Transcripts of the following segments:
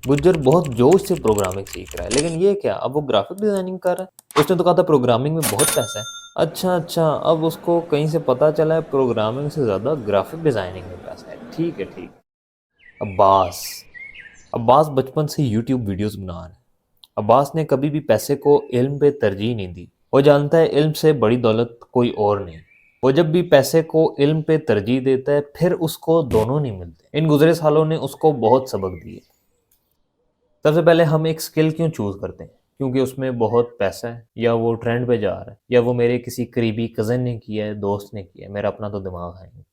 गुज्जर बहुत जोश से प्रोग्रामिंग सीख रहा है, लेकिन ये क्या, अब वो ग्राफिक डिजाइनिंग कर रहा है? उसने तो कहा था प्रोग्रामिंग में बहुत पैसा है। अच्छा अच्छा, अब उसको कहीं से पता चला है प्रोग्रामिंग से ज्यादा ग्राफिक डिजाइनिंग में पैसा है। ठीक है ठीक है। अब्बास अब्बास बचपन से यूट्यूब वीडियोस बना रहा है। अब्बास ने कभी भी पैसे को इल्म पे तरजीह नहीं दी। वो जानता है इल्म से बड़ी दौलत कोई और नहीं। वो जब भी पैसे को इल्म पे तरजीह देता है, फिर उसको दोनों नहीं मिलते। इन गुजरे सालों ने उसको बहुत सबक दिए। सबसे पहले हम एक स्किल क्यों चूज करते हैं? क्योंकि उसमें बहुत पैसा है, या वो ट्रेंड पे जा रहा है, या वो मेरे किसी करीबी कजन ने किया है, दोस्त ने किया है, मेरा अपना तो दिमाग है नहीं।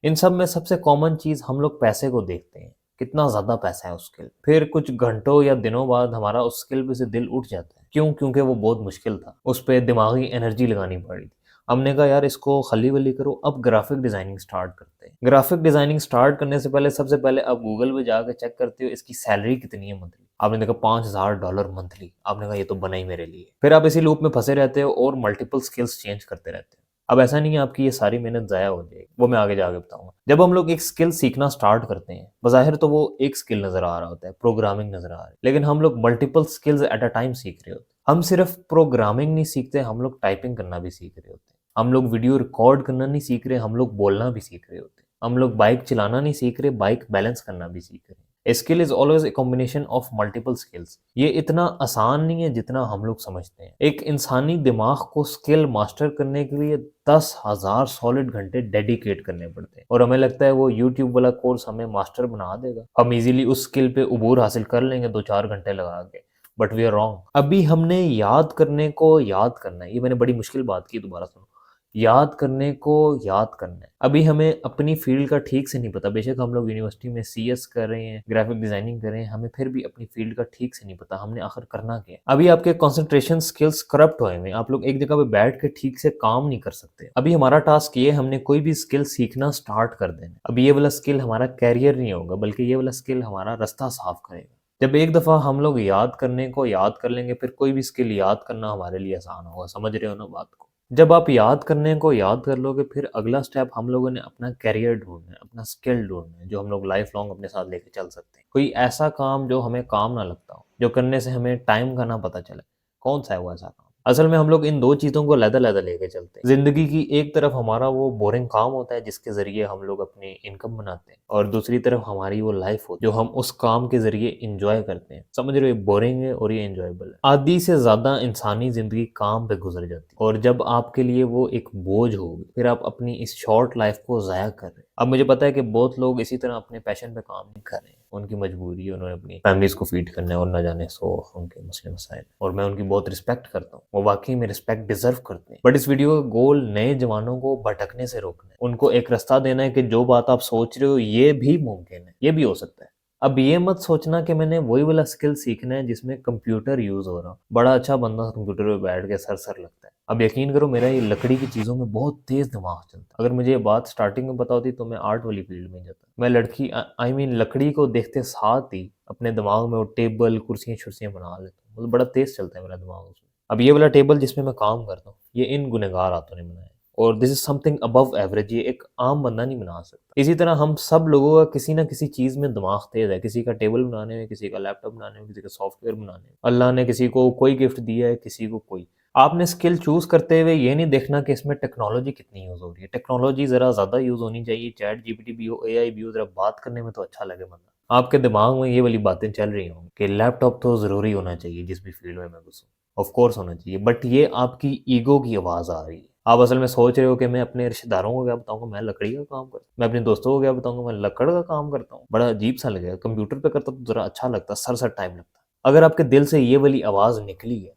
इन सब में सबसे कॉमन चीज हम लोग पैसे को देखते हैं, कितना ज्यादा पैसा है उस स्किल। फिर कुछ घंटों या दिनों बाद हमारा उस स्किल पे से दिल उठ जाता है। क्यों? क्योंकि वो बहुत मुश्किल था, उस पर दिमागी एनर्जी लगानी पड़ी थी। हमने कहा यार इसको खली वली करो, अब ग्राफिक डिजाइनिंग स्टार्ट करते हैं। ग्राफिक डिजाइनिंग स्टार्ट करने से पहले सबसे पहले आप गूगल पे जाकर चेक करते हो इसकी सैलरी कितनी है मंथली। आपने देखा $5,000 मंथली, आपने कहा ये तो बना ही मेरे लिए। फिर आप इसी लूप में फंसे रहते हो और मल्टीपल स्किल्स चेंज करते रहते हो। अब ऐसा नहीं है आपकी ये सारी मेहनत ज़ाया हो जाएगी, वो मैं आगे जाके बताऊंगा। जब हम लोग एक स्किल सीखना स्टार्ट करते हैं, बज़ाहिर तो वो एक स्किल नजर आ रहा होता है, प्रोग्रामिंग नजर आ रहा है, लेकिन हम लोग multiple skills at a time सीख रहे होते हैं। हम सिर्फ प्रोग्रामिंग नहीं सीखते, हम लोग टाइपिंग करना भी सीख रहे होते हैं। हम लोग वीडियो रिकॉर्ड करना नहीं सीख रहे, हम लोग बोलना भी सीख रहे होते हैं। हम लोग बाइक चलाना नहीं सीख रहे, बाइक बैलेंस करना भी सीख रहे हैं। A skill is always a combination of multiple skills. ये इतना आसान नहीं है जितना हम लोग समझते हैं। एक इंसानी दिमाग को स्किल मास्टर करने के लिए 10,000 सॉलिड घंटे डेडिकेट करने पड़ते हैं, और हमें लगता है वो यूट्यूब वाला कोर्स हमें मास्टर बना देगा, हम इजीली उस स्किल पे उबूर हासिल कर लेंगे 2-4 घंटे लगा के। But we are wrong. अभी हमने याद करने को याद करना है। ये मैंने बड़ी मुश्किल बात की, दोबारा सुनो। याद करने को याद करना है। अभी हमें अपनी फील्ड का ठीक से नहीं पता। बेशक हम लोग यूनिवर्सिटी में सीएस कर रहे हैं, ग्राफिक डिजाइनिंग कर रहे हैं, हमें फिर भी अपनी फील्ड का ठीक से नहीं पता हमने आखिर करना क्या है। अभी आपके कंसंट्रेशन स्किल्स करप्ट हुए हैं, आप लोग एक जगह पे बैठ के ठीक से काम नहीं कर सकते। अभी हमारा टास्क ये है, हमने कोई भी स्किल सीखना स्टार्ट कर देना। अभी ये वाला स्किल हमारा कैरियर नहीं होगा, बल्कि ये वाला स्किल हमारा रास्ता साफ करेगा। जब एक दफा हम लोग याद करने को याद कर लेंगे, फिर कोई भी स्किल याद करना हमारे लिए आसान होगा। समझ रहे हो ना बात को? जब आप याद करने को याद कर लोगे, फिर अगला स्टेप हम लोगों ने अपना कैरियर ढूंढना है, अपना स्किल ढूंढना है, जो हम लोग लाइफ लॉन्ग अपने साथ लेके चल सकते हैं। कोई ऐसा काम जो हमें काम ना लगता हो, जो करने से हमें टाइम का ना पता चले। कौन सा है वो ऐसा काम? असल में हम लोग इन दो चीजों को अलग-अलग लेके चलते हैं। जिंदगी की एक तरफ हमारा वो बोरिंग काम होता है जिसके जरिए हम लोग अपनी इनकम बनाते हैं, और दूसरी तरफ हमारी वो लाइफ होती है जो हम उस काम के जरिए इंजॉय करते हैं। समझ रहे हो? ये बोरिंग है और ये इंजॉयबल है। आधी से ज्यादा इंसानी जिंदगी काम पे गुजर जाती है, और जब आपके लिए वो एक बोझ होगी, फिर आप अपनी इस शॉर्ट लाइफ को जाया कर रहे हैं। अब मुझे पता है कि बहुत लोग इसी तरह अपने पैशन पे काम नहीं कर रहे हैं। उनकी मजबूरी है, उन्होंने अपनी फैमिलीज को फीड करना है, और न जाने सो उनके मसले मसाइल, और मैं उनकी बहुत रिस्पेक्ट करता हूँ। वो वाकई में रिस्पेक्ट डिजर्व करते हैं। बट इस वीडियो का गोल नए जवानों को भटकने से रोकना है, उनको एक रास्ता देना है कि जो बात आप सोच रहे हो ये भी मुमकिन है, ये भी हो सकता है। अब ये मत सोचना कि मैंने वही वाला स्किल सीखना है जिसमें कंप्यूटर यूज हो रहा हो। बड़ा अच्छा बंदा कंप्यूटर पे बैठ के सर सर लगता है। अब यकीन करो, मेरा ये लकड़ी की चीजों में बहुत तेज दिमाग चलता है। अगर मुझे ये बात स्टार्टिंग में पता होती तो मैं आर्ट वाली फील्ड में जाता। मैं लड़की आई मीन लकड़ी को देखते साथ ही अपने दिमाग में वो टेबल कुर्सियां शुर्सियां बना लेता हूँ। मतलब बड़ा तेज चलता है मेरा दिमाग उसमें। अब ये वाला टेबल जिसमें मैं काम करता हूँ, ये इन गुनहगार हाथों ने बनाया है, और this is something above average. ये एक आम बंदा नहीं बना सकता। इसी तरह हम सब लोगों का किसी ना किसी चीज में दिमाग तेज है। किसी का टेबल बनाने में, किसी का लैपटॉप बनाने में, किसी का सॉफ्टवेयर बनाने में। अल्लाह ने किसी को कोई गिफ्ट दिया है, किसी को कोई। आपने स्किल चूज करते हुए ये नहीं देखना कि इसमें टेक्नोलॉजी कितनी यूज हो रही है। टेक्नोलॉजी जरा ज्यादा यूज होनी चाहिए। चैट जीपीटी भी हो, एआई भी हो, जरा बात करने में तो अच्छा लगे बंदा। आपके दिमाग में ये वाली बातें चल रही हों कि लैपटॉप तो जरूरी होना चाहिए जिस भी फील्ड में मैं घुसूं। ऑफ कोर्स होना चाहिए, बट ये आपकी ईगो की आवाज आ रही है। आप असल में सोच रहे हो कि मैं अपने रिश्तेदारों को क्या बताऊंगा मैं लकड़ी का काम करता हूँ, मैं अपने दोस्तों को क्या बताऊंगा मैं लकड़ का काम करता हूँ। बड़ा अजीब सा लगेगा। कंप्यूटर पे करता तो जरा अच्छा लगता, सर सर टाइम लगता। अगर आपके दिल से ये वाली आवाज निकली है,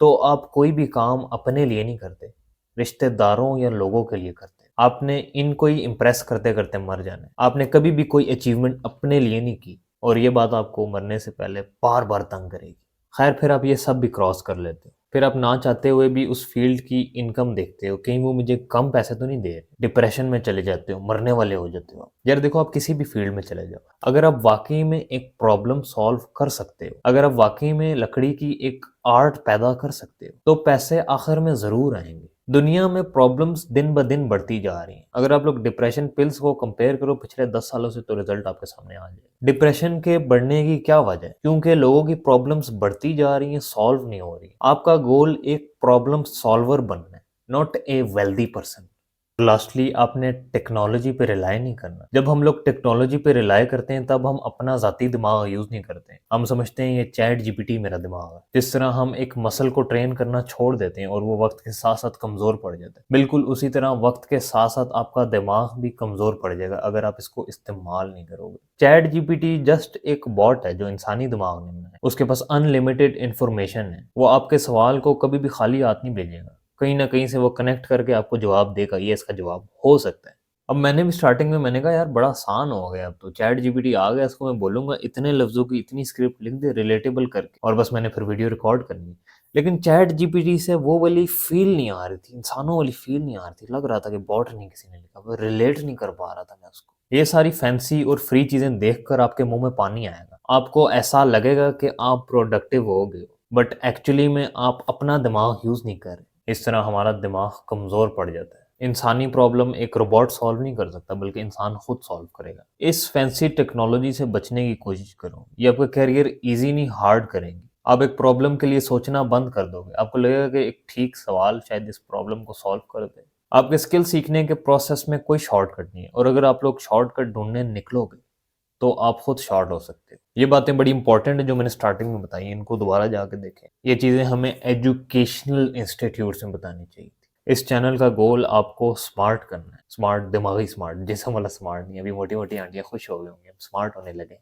तो आप कोई भी काम अपने लिए नहीं करते, रिश्तेदारों या लोगों के लिए करते। आपने इनको ही इम्प्रेस करते करते मर जाना है। आपने कभी भी कोई अचीवमेंट अपने लिए नहीं की, और ये बात आपको मरने से पहले बार बार तंग करेगी। खैर, फिर आप ये सब भी क्रॉस कर लेते हो। फिर आप ना चाहते हुए भी उस फील्ड की इनकम देखते हो, कहीं वो मुझे कम पैसे तो नहीं दे रहे। डिप्रेशन में चले जाते हो, मरने वाले हो जाते हो। यार देखो, आप किसी भी फील्ड में चले जाओ, अगर आप वाकई में एक प्रॉब्लम सॉल्व कर सकते हो, अगर आप वाकई में लकड़ी की एक आर्ट पैदा कर सकते हो, तो पैसे आखिर में जरूर आएंगे। दुनिया में प्रॉब्लम्स दिन ब दिन बढ़ती जा रही हैं। अगर आप लोग डिप्रेशन पिल्स को कंपेयर करो पिछले 10 सालों से तो रिजल्ट आपके सामने आ जाए। डिप्रेशन के बढ़ने की क्या वजह है? क्योंकि लोगों की प्रॉब्लम्स बढ़ती जा रही हैं, सॉल्व नहीं हो रही। आपका गोल एक प्रॉब्लम सॉल्वर बनना है, not a wealthy person. Lastly आपने टेक्नोलॉजी पे रिलाई नहीं करना। जब हम लोग टेक्नोलॉजी पे रिलाई करते हैं तब हम अपना ज़ाती दिमाग यूज़ नहीं करते हैं। हम समझते हैं ये चैट जीपीटी मेरा दिमाग है। जिस तरह हम एक मसल को ट्रेन करना छोड़ देते हैं और वो वक्त के साथ साथ कमज़ोर पड़ जाता है, बिल्कुल उसी तरह वक्त के साथ साथ आपका दिमाग भी कमज़ोर पड़ जाएगा अगर आप इसको इस्तेमाल नहीं करोगे। चैट जीपीटी जस्ट एक बॉट है जो इंसानी दिमाग ने बनाया। उसके पास अनलिमिटेड इंफॉर्मेशन है। वो आपके सवाल को कभी भी खाली हाथ नहीं भेजेगा। कहीं न कहीं से वो कनेक्ट करके आपको जवाब देगा, ये इसका जवाब हो सकता है। अब मैंने भी स्टार्टिंग में मैंने कहा यार बड़ा आसान हो गया, अब तो चैट जीपीटी आ गया, इसको मैं बोलूँगा इतने लफ्ज़ों की इतनी स्क्रिप्ट लिख दे रिलेटेबल करके और बस मैंने फिर वीडियो रिकॉर्ड करनी है। लेकिन चैट जीपीटी से वो वाली फ़ील नहीं आ रही थी, इंसानों वाली फ़ील नहीं आ रही थी। लग रहा था कि बॉट नहीं किसी ने लिखा, वो रिलेट नहीं कर पा रहा था मैं उसको। ये सारी फैंसी और फ्री चीज़ें देखकर आपके मुँह में पानी आएगा। आपको ऐसा लगेगा कि आप प्रोडक्टिव हो गए हो, बट एक्चुअली में आप अपना दिमाग यूज़ नहीं कर रहे। इस तरह हमारा दिमाग कमज़ोर पड़ जाता है। इंसानी प्रॉब्लम एक रोबोट सॉल्व नहीं कर सकता बल्कि इंसान खुद सॉल्व करेगा। इस फैंसी टेक्नोलॉजी से बचने की कोशिश करो। ये आपका करियर ईज़ी नहीं हार्ड करेंगे। आप एक प्रॉब्लम के लिए सोचना बंद कर दोगे। आपको लगेगा कि एक ठीक सवाल शायद इस प्रॉब्लम को सॉल्व कर दे। आपके स्किल सीखने के प्रोसेस में कोई शॉर्टकट नहीं है और अगर आप लोग शॉर्टकट ढूँढने निकलोगे तो आप खुद शॉर्ट हो सकते हो। ये बातें बड़ी इंपॉर्टेंट है जो मैंने स्टार्टिंग में बताई, इनको दोबारा जाके देखें। ये चीज़ें हमें एजुकेशनल इंस्टीट्यूट्स में बतानी चाहिए थी। इस चैनल का गोल आपको स्मार्ट करना है, स्मार्ट दिमागी स्मार्ट, जिस्म वाला स्मार्ट नहीं। अभी मोटी-मोटी आंटियाँ खुश हो गई होंगी, हम स्मार्ट होने लगे।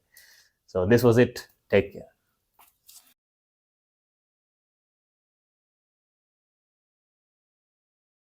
So this was it, take care.